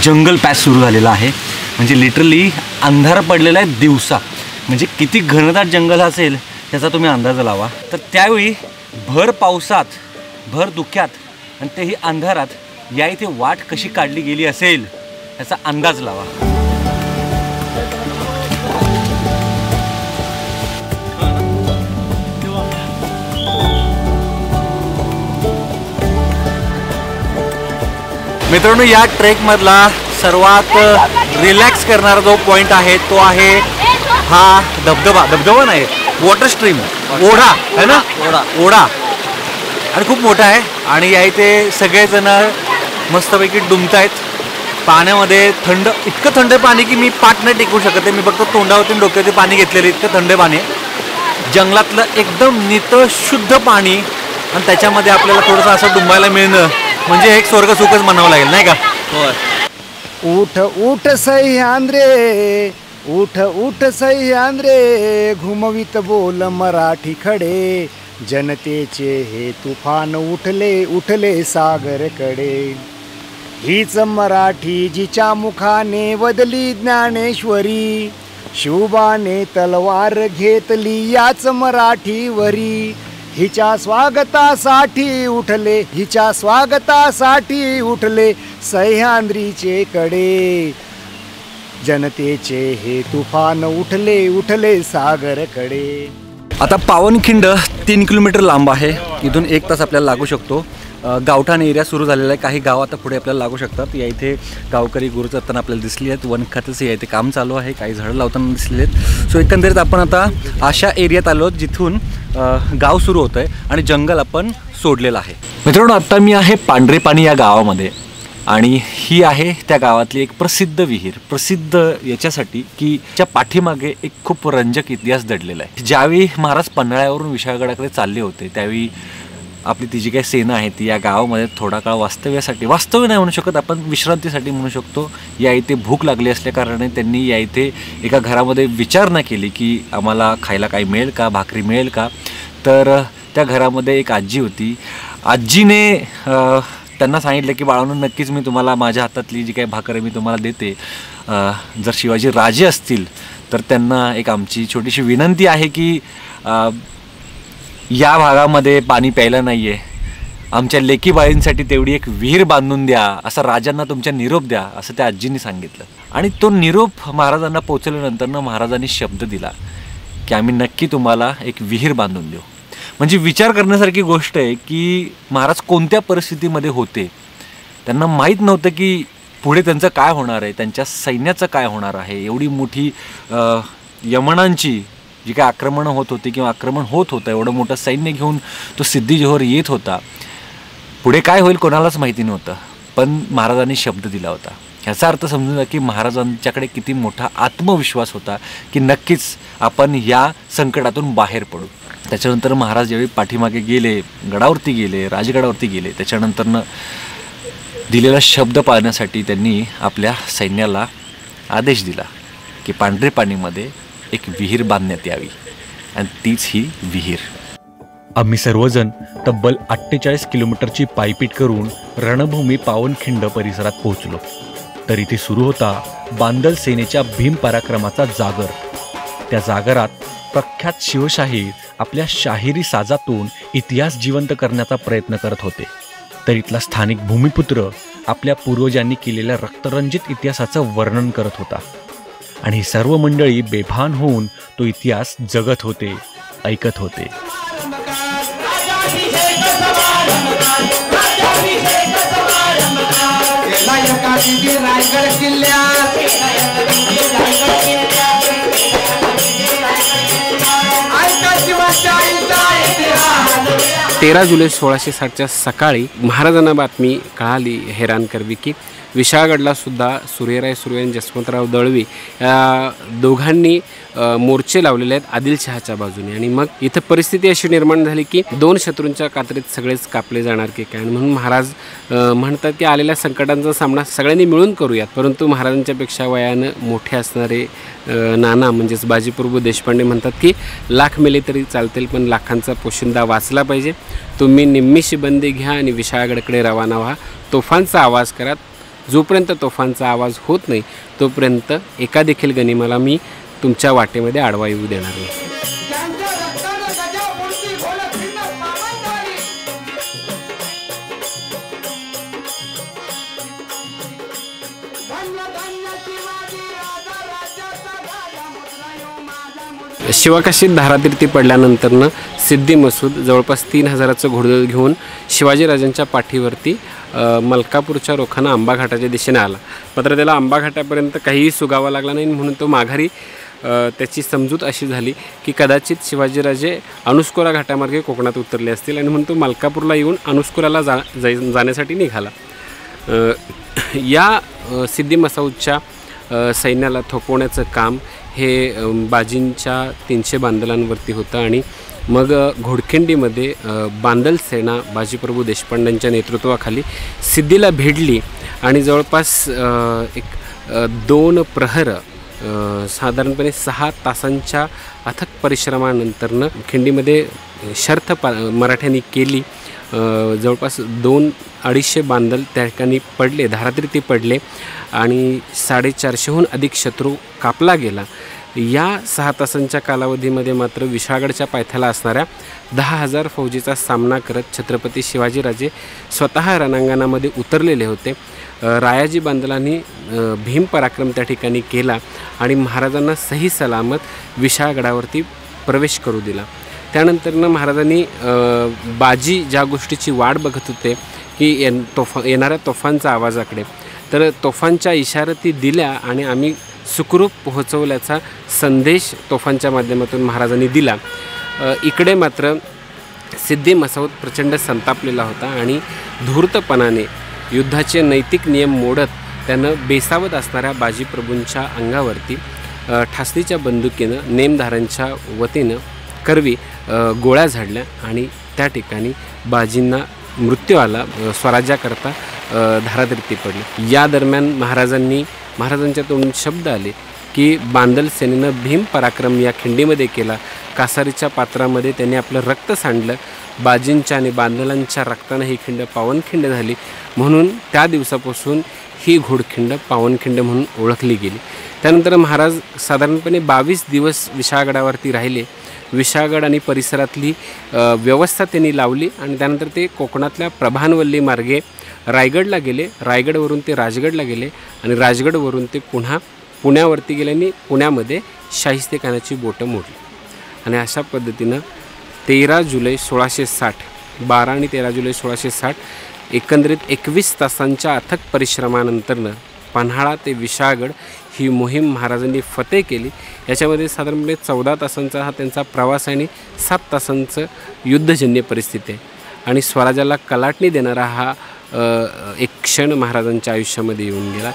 जंगल पॅच सुरू झालेला आहे. म्हणजे लिटरली अंधार पडलेला आहे दिवसा. म्हणजे किती घनदाट जंगल असेल त्याचा तुम्ही अंदाज लावा. तर त्यावेळी भर पावसात, भर धुक्यात आणि तेही अंधारात या इथे वाट कशी काढली गेली असेल याचा अंदाज लावा. मित्रांनो, या ट्रेकमधला सर्वात रिलॅक्स करणारा जो पॉईंट आहे तो आहे हा धबधबा नाही, वॉटर स्ट्रीम, ओढा आहे ना, ओढा. आणि खूप मोठा आहे आणि या इथे सगळेजण मस्तपैकी डुंबतायत पाण्यामध्ये. इतकं थंड पाणी की मी पाठ नाही टेकवू शकत आहे. मी फक्त तोंडावरती डोक्यावरती पाणी घेतलेलं, इतकं थंड पाणी. जंगलातलं एकदम नितळ शुद्ध पाणी आणि त्याच्यामध्ये आपल्याला थोडंसं असं डुंबायला मिळणं म्हणजे एक स्वर्ग सुखच म्हणावं लागेल, नाही का? उठ उठ सह्याद्रे, उठ उठ सह्याद्रे, घुमवीत बोल मराठी खडे, जनतेचे हे तुफान उठले उठले सागरकडे. हीच मराठी जिच्या मुखाने वदली ज्ञानेश्वरी, शिवबाने तलवार घेतली याच मराठीवरी. हिच्या स्वागतासाठी उठले, हिच्या स्वागतासाठी उठले सह्याद्रीचे कडे, जनतेचे हे तुफान उठले उठले सागरकडे. आता पावनखिंड 3 किलोमीटर लांब आहे. इथून 1 तास आपल्याला लागू शकतो. गावठाण एरिया सुरू झालेला आहे. काही गाव आता पुढे आपल्याला लागू शकतात. या इथे गावकरी गुरु चरताना आपल्याला दिसली आहेत. वन खात्याचं या इथे काम चालू आहे. काही झाडं लावताना दिसलेली आहेत. सो एकंदरीत आपण आता अशा एरियात आलो जिथून गाव सुरू होतं आहे आणि जंगल आपण सोडलेलं आहे. मित्रांनो, आता मी आहे पांढरेपाणी या गावामध्ये आणि ही आहे त्या गावातली एक प्रसिद्ध विहीर. प्रसिद्ध याच्यासाठी की त्या पाठीमागे एक खूप रंजक इतिहास दडलेला आहे. ज्यावेळी महाराज पन्हाळ्यावरून विशाळगडाकडे चालले होते त्यावेळी आपली ती जी काही सेना आहे ती या गावामध्ये थोडा काळ वास्तव्य नाही म्हणू शकत आपण, विश्रांतीसाठी म्हणू शकतो. या इथे भूक लागली असल्या कारणाने त्यांनी या इथे एका घरामध्ये विचारणा केली की आम्हाला खायला काही मिळेल का, भाकरी मिळेल का. तर त्या घरामध्ये एक आजी होती. आजीने त्यांना सांगितलं की बाळांनो, नक्कीच मी तुम्हाला माझ्या हातातली जी काही भाकर आहे मी तुम्हाला देते. जर शिवाजी राजे असतील तर त्यांना एक आमची छोटीशी विनंती आहे की या भागामध्ये पाणी प्यायला नाही आहे, आमच्या लेकी बाळींसाठी तेवढी एक विहीर बांधून द्या, असं राजांना तुमच्या निरोप द्या, असं त्या आजींनी सांगितलं. आणि तो निरोप महाराजांना पोचल्यानंतर महाराजांनी शब्द दिला की आम्ही नक्की तुम्हाला एक विहीर बांधून देऊ. म्हणजे विचार करण्यासारखी गोष्ट आहे की महाराज कोणत्या परिस्थितीमध्ये होते. त्यांना माहीत नव्हतं की पुढे त्यांचं काय होणार आहे, त्यांच्या सैन्याचं काय होणार आहे. एवढी मोठी यमनांची जी काय आक्रमणं होत होती किंवा आक्रमण होत होतं, एवढं मोठं सैन्य घेऊन तो सिद्धी जोहर येत होता. पुढे काय होईल कोणालाच माहिती नव्हतं, पण महाराजांनी शब्द दिला होता. ह्याचा अर्थ समजून जा की महाराजांच्याकडे किती मोठा आत्मविश्वास होता की नक्कीच आपण या संकटातून बाहेर पडू. त्याच्यानंतर महाराज ज्यावेळी पाठीमागे गेले, गडावरती गेले, राजगडावरती गेले, त्याच्यानंतरनं दिलेला शब्द पाळण्यासाठी त्यांनी आपल्या सैन्याला आदेश दिला की पांढरे पाणीमध्ये एक विहीर बांधण्यात यावी आणि तीच ही विहीर. आम्ही सर्वजण तब्बल 48 किलोमीटरची पायपीट करून रणभूमी पावनखिंड परिसरात पोहोचलो. तर इथे सुरू होता बांदल सेनेच्या भीम पराक्रमाचा जागर. त्या जागरात प्रख्यात शिवशाहीर आपल्या शाहिरी साजातून इतिहास जिवंत करण्याचा प्रयत्न करत होते. तर इथला स्थानिक भूमिपुत्र आपल्या पूर्वजांनी केलेल्या रक्तरंजित इतिहासाचं वर्णन करत होता. आणि ही सर्व मंडळी बेभान होऊन तो इतिहास जगत होते, ऐकत होते. तेरा जुलै 1660च्या सकाळी महाराजांना बातमी कळाली हैराण करवी की विशाळगडला सुद्धा सूर्यराय सुर्वे आणि जसवंतराव दळवी या दोघांनी मोर्चे लावलेले आहेत आदिलशहाच्या बाजूने. आणि मग इथं परिस्थिती अशी निर्माण झाली की दोन शत्रूंच्या कात्रीत सगळेच कापले जाणार की काय. म्हणून महाराज म्हणतात की आलेल्या संकटांचा सामना सगळ्यांनी मिळून करूयात. परंतु महाराजांच्या पेक्षा वयानं मोठे असणारे नाना म्हणजेच बाजीप्रभू देशपांडे म्हणतात की लाख मेले तरी चालतील पण लाखांचा पोशिंदा वाचला पाहिजे. तुम्ही निम्मीशी बंदी घ्या आणि विशाळगडकडे रवाना व्हा. तोफांचा आवाज करा. जोपर्यंत तोफांचा आवाज होत नाही तोपर्यंत एका देखील गनिमाला मी तुमच्या वाटेमध्ये आडवा येऊ देणार नाही. शिवकाशीत धारातीर्थी पडल्यानंतरनं सिद्धी मसूद जवळपास 3000चं घोडदळ घेऊन शिवाजीराजांच्या पाठीवरती मलकापूरच्या रोखानं आंबाघाटाच्या दिशेने आला. मात्र त्याला आंबाघाटापर्यंत काहीही सुगावा लागला नाही. म्हणून तो माघारी त्याची समजूत अशी झाली की कदाचित शिवाजीराजे अनुस्कोरा घाटामार्गे कोकणात उतरले असतील आणि म्हणून तो मलकापूरला येऊन अनुस्कोराला जाण्यासाठी निघाला. या सिद्धी मसाऊदच्या सैन्याला थोपवण्याचं काम हे बाजींच्या 300 बांदलांवरती होतं. आणि मग घोडखिंडीमध्ये बांदल सेना बाजीप्रभू देशपांडेंच्या नेतृत्वाखाली सिद्धीला भेटली आणि जवळपास एक 2 प्रहर साधारणपणे 6 तासांच्या अथक परिश्रमानंतरनं खिंडीमध्ये शर्थ मराठ्यांनी केली. जवळपास 200-250 बांदल त्या ठिकाणी पडले, धारातीर्थी पडले आणि 450हून अधिक शत्रू कापला गेला. या 6 तासांच्या कालावधीमध्ये मात्र विशाळगडच्या पायथ्याला असणाऱ्या 10,000 फौजीचा सामना करत छत्रपती शिवाजीराजे स्वतः रणांगणामध्ये उतरलेले होते. रायाजी बांदलांनी भीम पराक्रम त्या ठिकाणी केला आणि महाराजांना सही सलामत विशाळगडावरती प्रवेश करू दिला. त्यानंतरनं महाराजांनी बाजी ज्या गोष्टीची वाट बघत होते की येणाऱ्या तोफांचा आवाजाकडे, तर तोफांच्या इशारती दिल्या आणि आम्ही सुखरूप पोहोचवल्याचा संदेश तोफांच्या माध्यमातून महाराजांनी दिला. इकडे मात्र सिद्धी मसाऊद प्रचंड संतापलेला होता आणि धूर्तपणाने युद्धाचे नैतिक नियम मोडत त्यानं बेसावत असणाऱ्या बाजीप्रभूंच्या अंगावरती ठासलीच्या बंदुकीनं नेमधारांच्या वतीनं करवी गोळ्या झाडल्या आणि त्या ठिकाणी बाजींना मृत्यू आला, स्वराज्याकरता धारातीर्थी पडले। या दरम्यान महाराजांच्या तोंडून शब्द आले की बांदल सेनेनं भीम पराक्रम या खिंडीमध्ये केला, कासारीच्या पात्रामध्ये त्यांनी आपलं रक्त सांडलं, बाजींच्या आणि बांदलांच्या रक्तानं ही खिंड पावनखिंड झाली, म्हणून त्या दिवसापासून ही घोडखिंड पावनखिंड म्हणून ओळखली गेली। त्यानंतर महाराज साधारणपणे 22 दिवस विशाळगडावरती राहिले। विशाळगड आणि परिसरातली व्यवस्था त्यांनी लावली आणि त्यानंतर ते कोकणातल्या प्रभानवल्ली मार्गे रायगडला गेले, रायगडवरून ते राजगडला गेले आणि राजगडवरून ते पुन्हा पुण्यावरती गेले आणि पुण्यामध्ये शाहिस्तेखानाची बोटं मोडली। आणि अशा पद्धतीनं 13 जुलै 1660 12 आणि 13 जुलै 1660 एकंदरीत 21 तासांच्या अथक परिश्रमानंतरनं पन्हाळा ते विशाळगड ही मोहीम महाराजांनी फतेह केली। याच्यामध्ये साधारणपणे 14 तासांचा हा त्यांचा प्रवास आहे आणि 7 तासांचं युद्धजन्य परिस्थिती आहे आणि स्वराज्याला कलाटणी देणारा हा एक क्षण महाराजांच्या आयुष्यामध्ये येऊन गेला।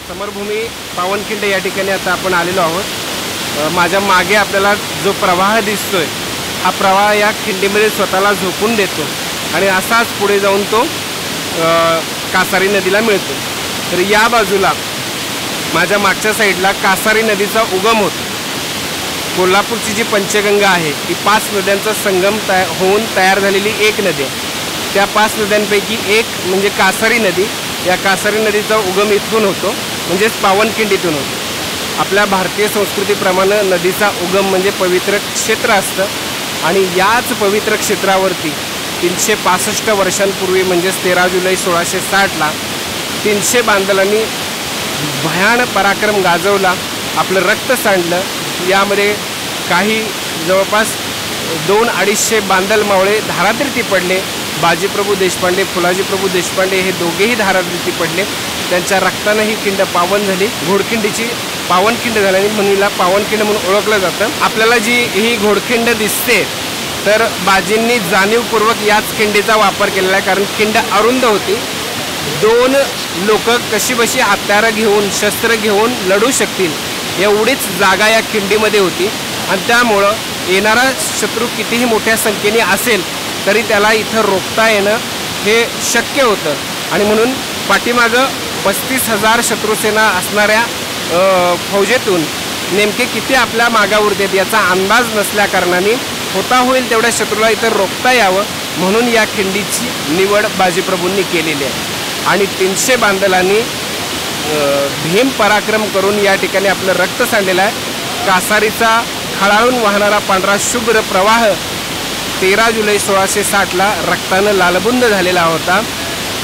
समरभूमी पावनखिंड या ठिकाणी आता आपण आलेलो आहोत। माझ्या मागे आपल्याला जो प्रवाह दिसतोय हा प्रवाह या खिंडीमध्ये स्वतःला झोपून देतो आणि असाच पुढे जाऊन तो कासारी नदीला मिळतो। तर या बाजूला माझ्या मागच्या साईडला कासारी नदीचा उगम होतो। कोल्हापूरची जी पंचगंगा आहे ती 5 नद्यांचा संगम होऊन तयार झालेली एक नदी आहे। त्या 5 नद्यांपैकी एक म्हणजे कासारी नदी। या कासारी नदीचा उगम इथून होतो, म्हणजेच पावनखिंडीतून होतो। आपल्या भारतीय संस्कृतीप्रमाणे नदीचा उगम म्हणजे पवित्र क्षेत्र असतं आणि याच पवित्र क्षेत्रावरती 365 वर्षांपूर्वी म्हणजेच 13 जुलै 1660ला 300 बांदलांनी भयान पराक्रम गाजवला, आपलं रक्त सांडलं। यामध्ये काही जवळपास 200-250 बांदल मावळे धारातीर्थी पडले। बाजीप्रभू देशपांडे, फुलाजीप्रभू देशपांडे हे दोघेही धारातीर्थी पडले। त्यांच्या रक्तानं ही खिंड पावन झाली, घोडखिंडीची पावनखिंड झाल्याने म्हणून हिला पावनखिंड म्हणून ओळखलं जातं। आपल्याला जी ही घोडखिंड दिसते तर बाजींनी जाणीवपूर्वक याच खिंडीचा वापर केलेला आहे, कारण खिंड अरुंद होती। 2 लोक कशीबशी हत्यारं घेऊन शस्त्र घेऊन लढू शकतील एवढीच जागा या खिंडीमध्ये होती आणि त्यामुळं येणारा शत्रू कितीही मोठ्या संख्येने असेल तरी त्याला इथं रोखता येणं हे शक्य होतं आणि म्हणून पाठीमागं 35,000 शत्रुसेना असणाऱ्या फौजेतून नेमके किती आपल्या मागावरती आहेत याचा अंदाज नसल्याकारणाने होता होईल तेवढ्या शत्रूला इथं रोखता यावं म्हणून या खिंडीची निवड बाजीप्रभूंनी केलेली आहे आणि 300 बांदलांनी भीम पराक्रम करून या ठिकाणी आपलं रक्त सांडलेलं आहे। कासारीचा खळाळून वाहणारा पांढरा शुभ्र प्रवाह 13 जुलै 1660ला रक्तानं लालबुंद झालेला होता।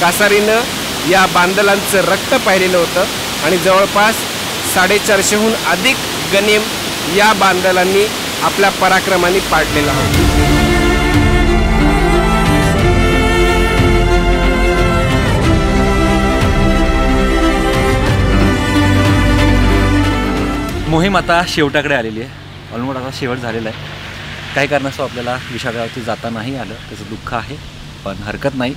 कासारीनं या बांदलांचं रक्त पाहिलेलं होतं आणि जवळपास 450हून अधिक गनिम या बांदलांनी आपल्या पराक्रमाने पाडलेला होता। मोहीम आता शेवटाकडे आलेली आहे, ऑलमोस्ट आता शेवट झालेला आहे. काही कारणास्तव आपल्याला विशाळगडावरती जाता नाही आलं, त्याचं दुःख आहे, पण हरकत नाही.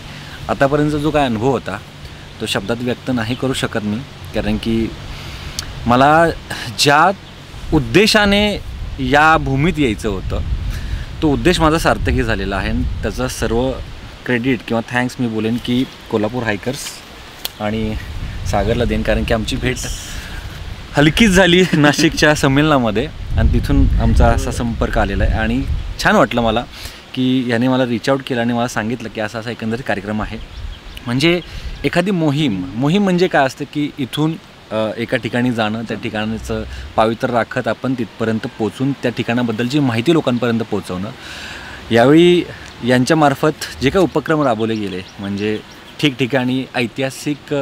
आतापर्यंतचा जो काय अनुभव होता तो शब्दात व्यक्त नाही करू शकत मी, कारण की मला ज्या उद्देशाने या भूमीत यायचं होतं तो उद्देश माझा सार्थकी झालेला आहे. त्याचं सर्व क्रेडिट किंवा थँक्स मी बोलेन की कोल्हापूर हायकर्स आणि सागरला देईन, कारण की आमची भेट हलकीच झाली नाशिकच्या संमेलनामध्ये आणि तिथून आमचा असा संपर्क आलेला आहे. आणि छान वाटलं मला की याने मला रीच आऊट केलं आणि मला सांगितलं की असा एकंदरीत कार्यक्रम आहे. म्हणजे एखादी मोहीम म्हणजे काय असतं की इथून एका ठिकाणी जाणं, त्या ठिकाणाचं पावित्र्य राखत आपण तिथपर्यंत पोचून त्या ठिकाणाबद्दलची माहिती लोकांपर्यंत पोहोचवणं. यावेळी यांच्यामार्फत जे काही उपक्रम राबवले गेले म्हणजे ठिकठिकाणी ऐतिहासिक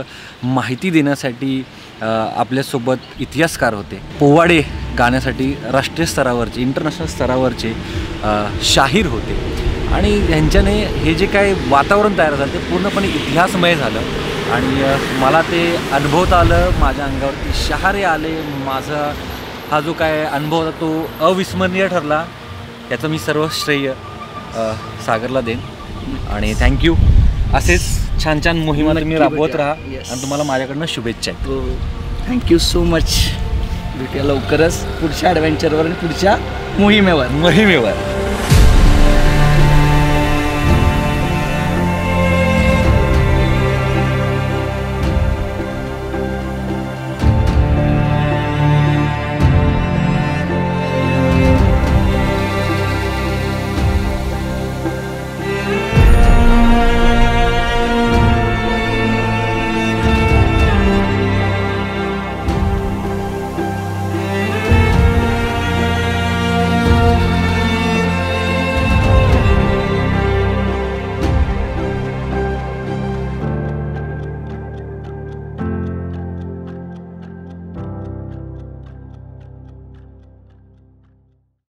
माहिती देण्यासाठी आपल्यासोबत इतिहासकार होते, पोवाडे गाण्यासाठी राष्ट्रीय स्तरावरचे, इंटरनॅशनल स्तरावरचे शाहीर होते आणि ह्यांच्याने हे जे काही वातावरण तयार झालं ते पूर्णपणे इतिहासमय झालं आणि मला ते अनुभवता आलं, माझ्या अंगावरती शहारे आले. माझा हा जो काय अनुभव होता तो अविस्मरणीय ठरला. याचं मी सर्व श्रेय सागरला देईन आणि थँक्यू. असेच छान छान मोहिमा तुम्ही राबवत राहा आणि तुम्हाला माझ्याकडनं शुभेच्छा आहेत. Thank you so much. भेटूया लवकरच पुढच्या ॲडव्हेंचरवर आणि पुढच्या मोहिमेवर.